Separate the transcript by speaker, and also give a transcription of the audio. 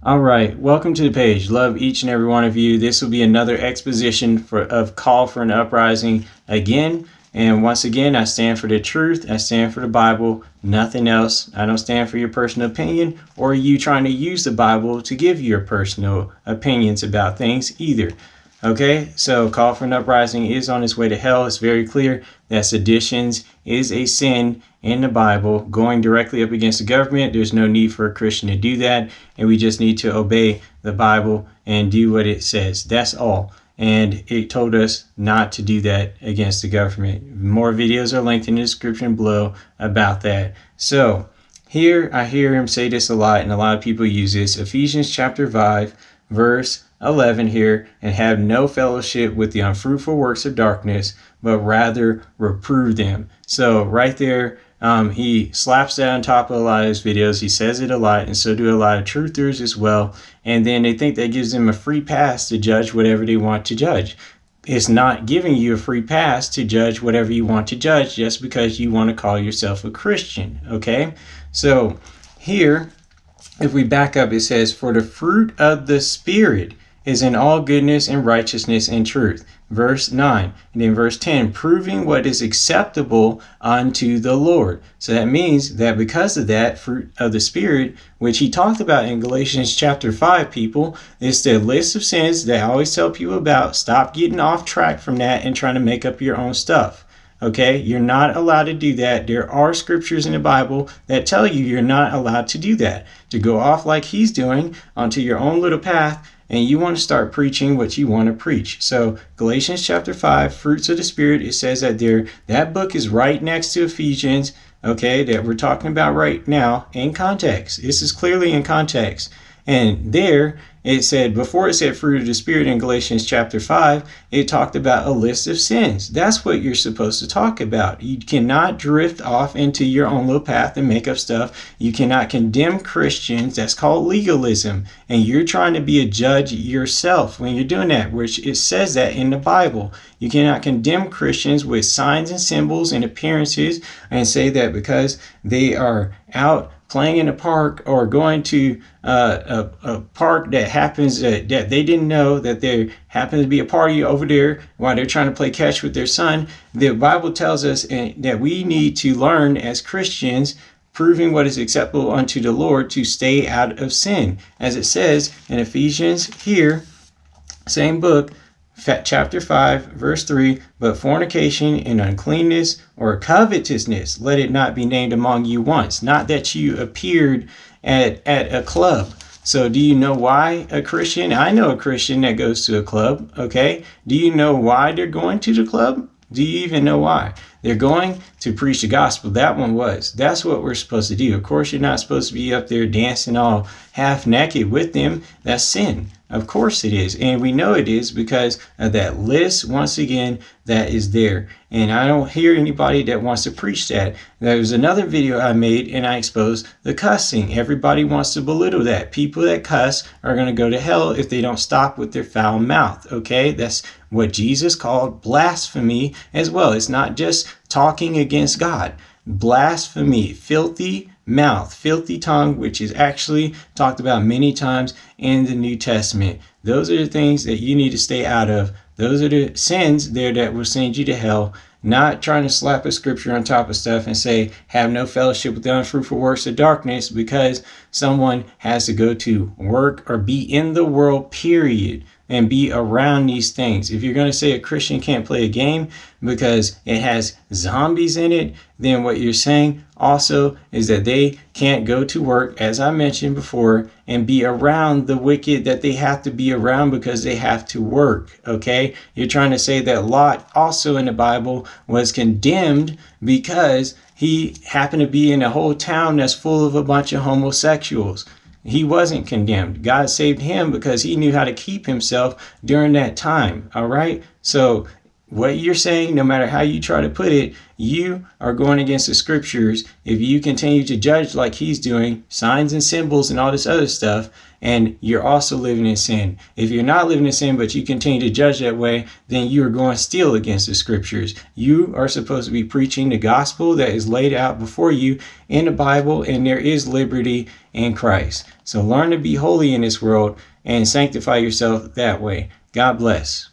Speaker 1: All right, welcome to the page. Love each and every one of you. This will be another exposition of call for an uprising again. And once again, I stand for the truth. I stand for the Bible, nothing else. I don't stand for your personal opinion or you trying to use the Bible to give your personal opinions about things either. Okay, so call for an uprising is on its way to hell. It's very clear that seditions is a sin in the Bible, going directly up against the government. There's no need for a Christian to do that, and we just need to obey the Bible and do what it says. That's all. And it told us not to do that against the government. More videos are linked in the description below about that. So here I hear him say this a lot, and a lot of people use this. Ephesians chapter 5, verse 11 here, and have no fellowship with the unfruitful works of darkness, but rather reprove them. So right there, he slaps that on top of a lot of his videos. He says it a lot, and so do a lot of truthers as well. And then they think that gives them a free pass to judge whatever they want to judge. It's not giving you a free pass to judge whatever you want to judge just because you want to call yourself a Christian, okay? So here, if we back up, it says, for the fruit of the Spirit is in all goodness and righteousness and truth. Verse 9. And then verse 10, proving what is acceptable unto the Lord. So that means that because of that fruit of the Spirit, which he talked about in Galatians chapter 5, people, is the list of sins that I always tell people about. Stop getting off track from that and trying to make up your own stuff. Okay, you're not allowed to do that. There are scriptures in the Bible that tell you you're not allowed to do that. To go off like he's doing onto your own little path, and you want to start preaching what you want to preach. So Galatians chapter 5, fruits of the Spirit, it says that there, that book is right next to Ephesians, okay, that we're talking about right now in context. This is clearly in context. And there it said, before it said fruit of the Spirit in Galatians chapter 5, it talked about a list of sins. That's what you're supposed to talk about. You cannot drift off into your own little path and make up stuff. You cannot condemn Christians. That's called legalism. And you're trying to be a judge yourself when you're doing that, which it says that in the Bible. You cannot condemn Christians with signs and symbols and appearances and say that because they are out playing in a park or going to a park that happens that they didn't know that there happens to be a party over there while they're trying to play catch with their son. The Bible tells us that we need to learn as Christians, proving what is acceptable unto the Lord, to stay out of sin. As it says in Ephesians here, same book, chapter 5, verse 3, but fornication and uncleanness or covetousness, let it not be named among you once. Not that you appeared at a club. So do you know why a Christian? I know a Christian that goes to a club, okay? Do you know why they're going to the club? Do you even know why? They're going to preach the gospel. That one was. That's what we're supposed to do. Of course, you're not supposed to be up there dancing all half naked with them. That's sin. Of course it is. And we know it is because of that list, once again, that is there. And I don't hear anybody that wants to preach that. There was another video I made and I exposed the cussing. Everybody wants to belittle that. People that cuss are going to go to hell if they don't stop with their foul mouth. Okay? That's what Jesus called blasphemy as well. It's not just talking against God. Blasphemy, filthy mouth, filthy tongue, which is actually talked about many times in the New Testament. Those are the things that you need to stay out of. Those are the sins there that will send you to hell. Not trying to slap a scripture on top of stuff and say, have no fellowship with the unfruitful works of darkness because someone has to go to work or be in the world, period, and be around these things. If you're going to say a Christian can't play a game because it has zombies in it, then what you're saying also is that they can't go to work, as I mentioned before, and be around the wicked that they have to be around because they have to work, okay? You're trying to say that Lot also in the Bible was condemned because he happened to be in a whole town that's full of a bunch of homosexuals. He wasn't condemned. God saved him because he knew how to keep himself during that time. All right. So what you're saying, no matter how you try to put it, you are going against the scriptures if you continue to judge like he's doing, signs and symbols and all this other stuff, and you're also living in sin. If you're not living in sin, but you continue to judge that way, then you are going still against the scriptures. You are supposed to be preaching the gospel that is laid out before you in the Bible, and there is liberty in Christ. So learn to be holy in this world and sanctify yourself that way. God bless.